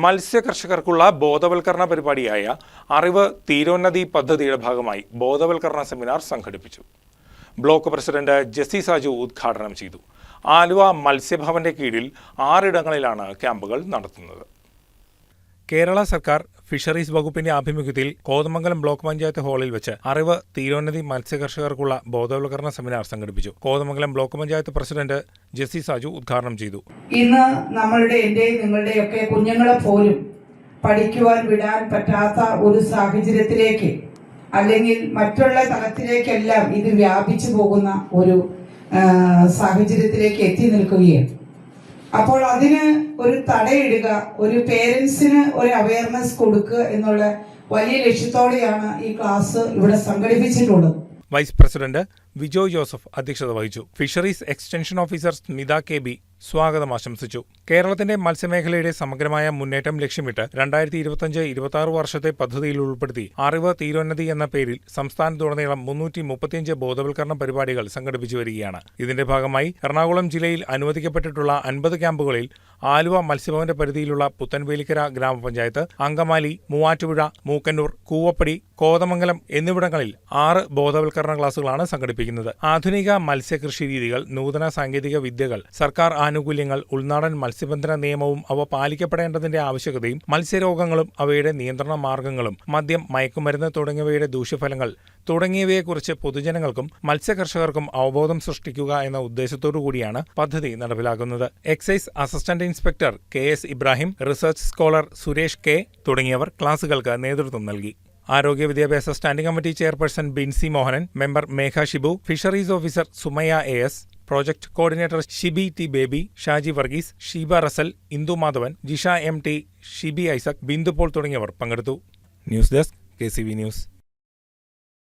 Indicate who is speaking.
Speaker 1: മത്സ്യകർഷകർക്കുള്ള ബോധവൽക്കരണ പരിപാടിയായ അറിവ് തീരോന്നതി പദ്ധതിയുടെ ഭാഗമായി ബോധവൽക്കരണ സെമിനാർ സംഘടിപ്പിച്ചു. ബ്ലോക്ക് പ്രസിഡന്റ് ജെസ്സി സാജു ഉദ്ഘാടനം ചെയ്തു. ആലുവ മത്സ്യഭവന്റെ കീഴിൽ 6 ഇടങ്ങളിലാണ് ക്യാമ്പുകൾ നടത്തുന്നത്. കേരള സർക്കാർ ഫിഷറീസ് വകുപ്പിന്റെ ആഭിമുഖ്യത്തിൽ കോതമംഗലം ബ്ലോക്ക് പഞ്ചായത്ത് ഹാളിൽ വെച്ച് അറിവ് തീരോന്നതി മത്സ്യകർഷകർക്കുള്ള ബോധവൽക്കരണ സെമിനാർ സംഘടിപ്പിച്ചു. കോതമംഗലം ബ്ലോക്ക് പഞ്ചായത്ത് പ്രസിഡന്റ് ജെസ്സി സാജു ഉദ്ഘാടനം ചെയ്തു.
Speaker 2: ഇന്ന് നിങ്ങളുടെയൊക്കെ കുഞ്ഞുങ്ങളെ പോലും പഠിക്കുവാൻ വിടാൻ പറ്റാത്ത ഒരു സാഹചര്യത്തിലേക്ക് അല്ലെങ്കിൽ മറ്റുള്ള തലത്തിലേക്കെല്ലാം ഇത് വ്യാപിച്ചു പോകുന്ന ഒരു സാഹചര്യത്തിലേക്ക് എത്തി നിൽക്കുകയാണ്. അപ്പോൾ അതിന് ഒരു തടയിടുക, ഒരു പേരൻസിന് ഒരു അവയർനെസ് കൊടുക്കുക എന്നുള്ള വലിയ ലക്ഷ്യത്തോടെയാണ് ഈ ക്ലാസ് ഇവിടെ സംഘടിപ്പിച്ചിട്ടുള്ളത്.
Speaker 1: വൈസ് പ്രസിഡന്റ് വിജോയ് ജോസഫ് അധ്യക്ഷത വഹിച്ചു. Fisheries extension officer Smitha K B സ്വാഗതം ആശംസിച്ചു. കേരളത്തിന്റെ മത്സ്യമേഖലയുടെ സമഗ്രമായ മുന്നേറ്റം ലക്ഷ്യമിട്ട് 2025-26 വർഷത്തെ പദ്ധതിയിൽ ഉൾപ്പെടുത്തി അറിവ് തീരോന്നതി എന്ന പേരിൽ സംസ്ഥാനത്തുടനീളം 335 ബോധവൽക്കരണ പരിപാടികൾ സംഘടിപ്പിച്ചു വരികയാണ്. ഇതിന്റെ ഭാഗമായി എറണാകുളം ജില്ലയിൽ അനുവദിക്കപ്പെട്ടിട്ടുള്ള 50 ക്യാമ്പുകളിൽ ആലുവ മത്സ്യഭവന്റെ പരിധിയിലുള്ള പുത്തൻവേലിക്കര ഗ്രാമപഞ്ചായത്ത്, അങ്കമാലി, മൂവാറ്റുപുഴ, മൂക്കന്നൂർ, കൂവപ്പടി, കോതമംഗലം എന്നിവിടങ്ങളിൽ 6 ബോധവൽക്കരണ ക്ലാസുകളാണ് സംഘടിപ്പിക്കുന്നത്. ആധുനിക മത്സ്യകൃഷി രീതികൾ, നൂതന സാങ്കേതിക വിദ്യകൾ, സർക്കാർ ആനുകൂല്യങ്ങൾ, ഉൾനാടൻ മത്സ്യബന്ധന നിയമവും അവ പാലിക്കപ്പെടേണ്ടതിന്റെ ആവശ്യകതയും, മത്സ്യരോഗങ്ങളും അവയുടെ നിയന്ത്രണ മാർഗങ്ങളും, മദ്യം, മയക്കുമരുന്ന് തുടങ്ങിയവയുടെ ദൂഷ്യഫലങ്ങൾ തുടങ്ങിയവയെക്കുറിച്ച് പൊതുജനങ്ങൾക്കും മത്സ്യകർഷകർക്കും അവബോധം സൃഷ്ടിക്കുക എന്ന ഉദ്ദേശത്തോടുകൂടിയാണ് പദ്ധതി നടപ്പിലാക്കുന്നത്. Excise assistant inspector KS Ibrahim, research scholar Suresh K തുടങ്ങിയവർ ക്ലാസുകൾക്ക് നേതൃത്വം നൽകി. ആരോഗ്യ വിദ്യാഭ്യാസ standing committee chairperson Binsi Mohanan, member Megha Shibu, fisheries officer Sumayya AS, project coordinator Shibi T Baby, Shaji Varghese, Sheeba Russel, Indu Madhavan, Jisha MT, Shibi Isaac, Bindu Paul തുടങ്ങിയവർ പങ്കെടുത്തു. News desk KCV news.